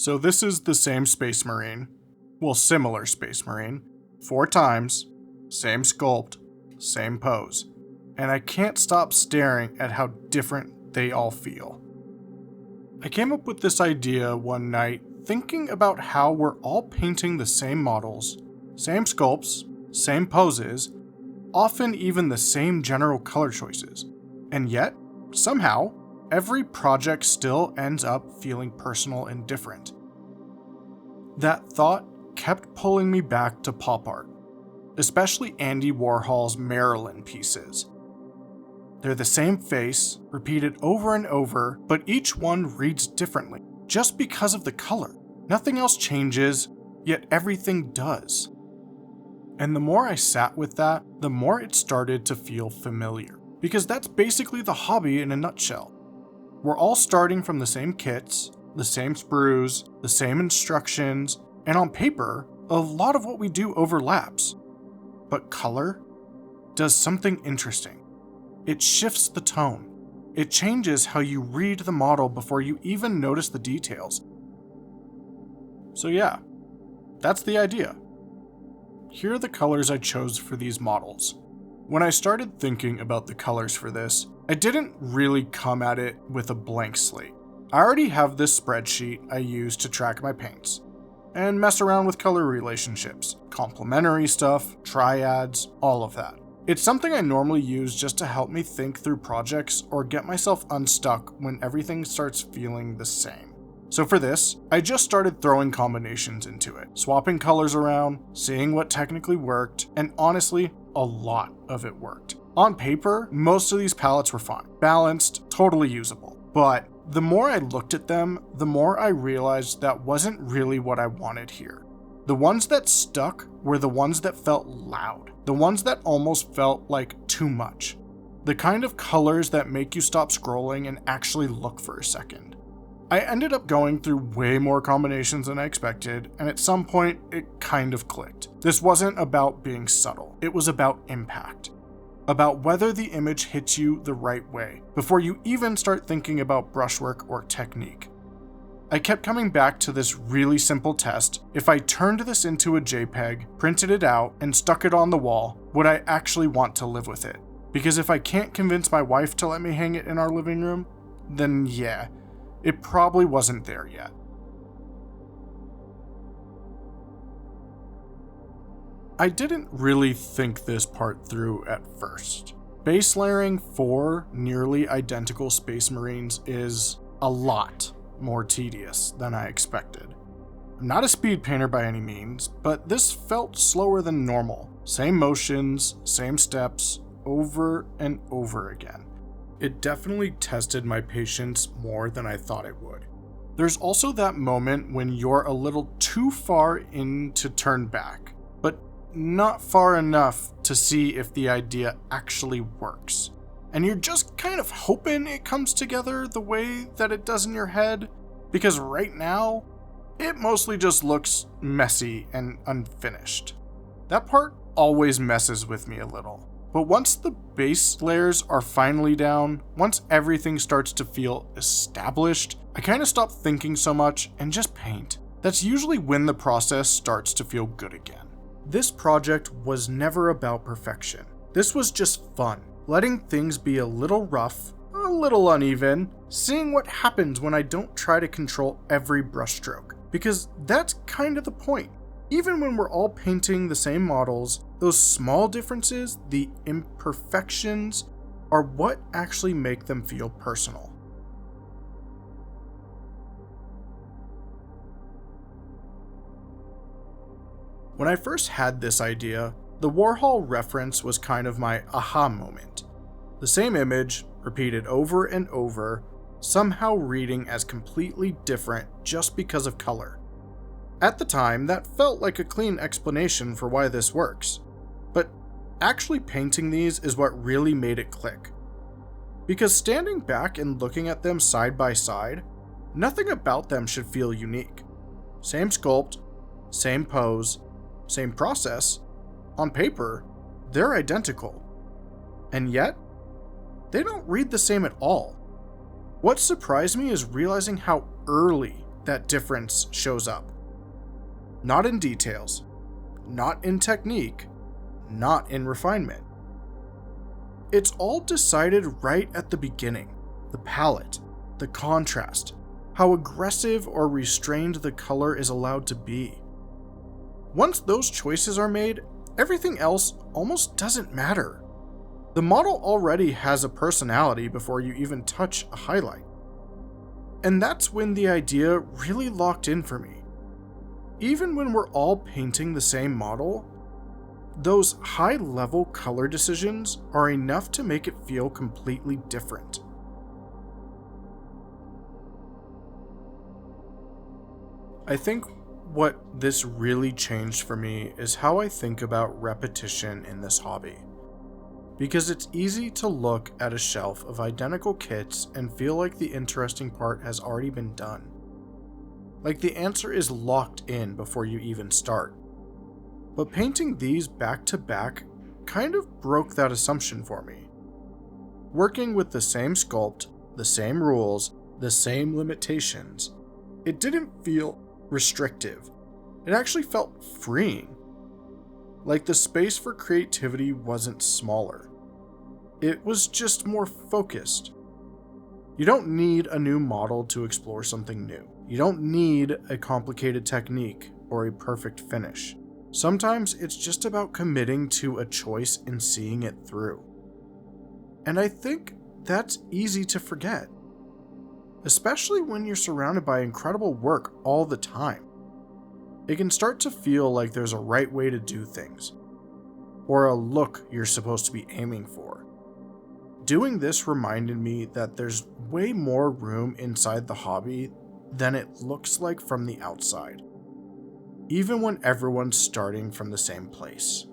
So this is the same Space Marine, well, similar Space Marine, 4 times, same sculpt, same pose, and I can't stop staring at how different they all feel. I came up with this idea one night thinking about how we're all painting the same models, same sculpts, same poses, often even the same general color choices, and yet, somehow, every project still ends up feeling personal and different. That thought kept pulling me back to pop art, especially Andy Warhol's Marilyn pieces. They're the same face, repeated over and over, but each one reads differently, just because of the color. Nothing else changes, yet everything does. And the more I sat with that, the more it started to feel familiar, because that's basically the hobby in a nutshell. We're all starting from the same kits, the same sprues, the same instructions, and on paper, a lot of what we do overlaps. But color does something interesting. It shifts the tone. It changes how you read the model before you even notice the details. So yeah, that's the idea. Here are the colors I chose for these models. When I started thinking about the colors for this, I didn't really come at it with a blank slate. I already have this spreadsheet I use to track my paints and mess around with color relationships, complementary stuff, triads, all of that. It's something I normally use just to help me think through projects or get myself unstuck when everything starts feeling the same. So for this, I just started throwing combinations into it, swapping colors around, seeing what technically worked, and honestly, a lot of it worked. On paper, most of these palettes were fine, balanced, totally usable. But the more I looked at them, the more I realized that wasn't really what I wanted here. The ones that stuck were the ones that felt loud, the ones that almost felt like too much. The kind of colors that make you stop scrolling and actually look for a second. I ended up going through way more combinations than I expected, and at some point, it kind of clicked. This wasn't about being subtle, it was about impact. About whether the image hits you the right way, before you even start thinking about brushwork or technique. I kept coming back to this really simple test. If I turned this into a JPEG, printed it out, and stuck it on the wall, would I actually want to live with it? Because if I can't convince my wife to let me hang it in our living room, then yeah, it probably wasn't there yet. I didn't really think this part through at first. Base layering 4 nearly identical Space Marines is a lot more tedious than I expected. I'm not a speed painter by any means, but this felt slower than normal. Same motions, same steps, over and over again. It definitely tested my patience more than I thought it would. There's also that moment when you're a little too far in to turn back, but not far enough to see if the idea actually works. And you're just kind of hoping it comes together the way that it does in your head, because right now, it mostly just looks messy and unfinished. That part always messes with me a little. But once the base layers are finally down, once everything starts to feel established, I kind of stop thinking so much and just paint. That's usually when the process starts to feel good again. This project was never about perfection. This was just fun. Letting things be a little rough, a little uneven, seeing what happens when I don't try to control every brushstroke. Because that's kind of the point. Even when we're all painting the same models, those small differences, the imperfections, are what actually make them feel personal. When I first had this idea, the Warhol reference was kind of my aha moment. The same image, repeated over and over, somehow reading as completely different just because of color. At the time, that felt like a clean explanation for why this works. But actually painting these is what really made it click. Because standing back and looking at them side by side, nothing about them should feel unique. Same sculpt, same pose, same process. On paper, they're identical. And yet, they don't read the same at all. What surprised me is realizing how early that difference shows up. Not in details, not in technique, not in refinement. It's all decided right at the beginning. The palette, the contrast, how aggressive or restrained the color is allowed to be. Once those choices are made, everything else almost doesn't matter. The model already has a personality before you even touch a highlight. And that's when the idea really locked in for me. Even when we're all painting the same model, those high-level color decisions are enough to make it feel completely different. I think what this really changed for me is how I think about repetition in this hobby. Because it's easy to look at a shelf of identical kits and feel like the interesting part has already been done. Like the answer is locked in before you even start. But painting these back to back kind of broke that assumption for me. Working with the same sculpt, the same rules, the same limitations, it didn't feel restrictive. It actually felt freeing. Like the space for creativity wasn't smaller. It was just more focused. You don't need a new model to explore something new. You don't need a complicated technique or a perfect finish. Sometimes it's just about committing to a choice and seeing it through. And I think that's easy to forget, especially when you're surrounded by incredible work all the time. It can start to feel like there's a right way to do things, or a look you're supposed to be aiming for. Doing this reminded me that there's way more room inside the hobby than it looks like from the outside, even when everyone's starting from the same place.